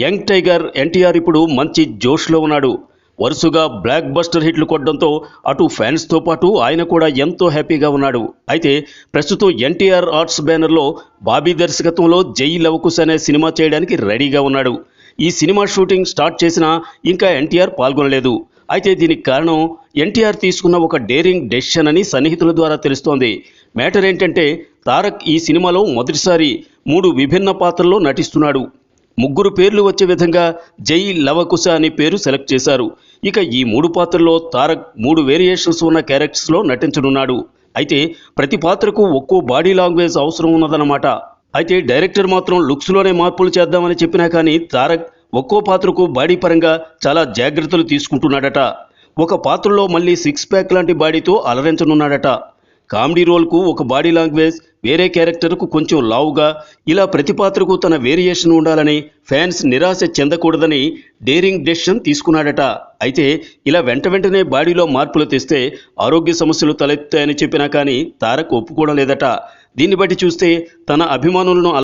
Young tiger NTR ఇప్పుడు మంచి జోష్లో ఉన్నాడు. వరుసగా బ్లాక్ బస్టర్ హిట్లు కొట్టడంతో అటు ఫ్యాన్స్తో పాటు ఆయన కూడా ఎంతో హ్యాపీగా ఉన్నాడు. అయితే ప్రస్తుతం ఎన్టీఆర్ ఆర్ట్స్ బ్యానర్లో బాబీ దర్శకత్వంలో జై లవకుశ అనే సినిమా చేయడానికి రెడీగా ఉన్నాడు. ఈ సినిమా షూటింగ్ స్టార్ట్ చేసినా ఇంకా ఎన్టీఆర్ పాల్గొనలేదు. అయితే దీనికి కారణం ఎన్టీఆర్ తీసుకున్న ఒక డేరింగ్ డెసిషన్ అని సన్నిహితుల ద్వారా తెలుస్తోంది. మ్యాటర్ ఏంటంటే తారక్ ఈ సినిమాలో మొదటిసారి 3 విభిన్న పాత్రల్లో నటిస్తున్నాడు. 3 పేర్లు వచ్చే విధంగా జై లవకుశ అనే పేరు సెలెక్ట్ చేశారు. ఇక ఈ 3 పాత్రల్లో తారక్ 3 వేరియేషన్స్ ఉన్న క్యారెక్టర్స్లో నటించనున్నాడు. అయితే ప్రతి పాత్రకు ఒక్కో బాడీ లాంగ్వేజ్ అవసరం ఉన్నదన్నమాట. అయితే డైరెక్టర్ మాత్రం లుక్స్లోనే మార్పులు చేద్దామని చెప్పినా కానీ తారక్ ఒక్కో పాత్రకు బాడీ పరంగా చాలా జాగ్రత్తలు తీసుకుంటున్నాడట. ఒక పాత్రలో మళ్ళీ 6 ప్యాక్ లాంటి బాడీతో అలరించనున్నాడట. కామెడీ రోల్కు ఒక బాడీ లాంగ్వేజ్, వేరే క్యారెక్టర్కు కొంచెం లావుగా, ఇలా ప్రతి పాత్రకు తన వేరియేషన్ ఉండాలని, ఫ్యాన్స్ నిరాశ చెందకూడదని డేరింగ్ డెసిషన్ తీసుకున్నాడట. అయితే ఇలా వెంటనే బాడీలో మార్పులు తెస్తే ఆరోగ్య సమస్యలు తలెత్తాయని చెప్పినా కానీ తారక్ ఒప్పుకోవడం లేదట. దీన్ని బట్టి చూస్తే తన అభిమానులను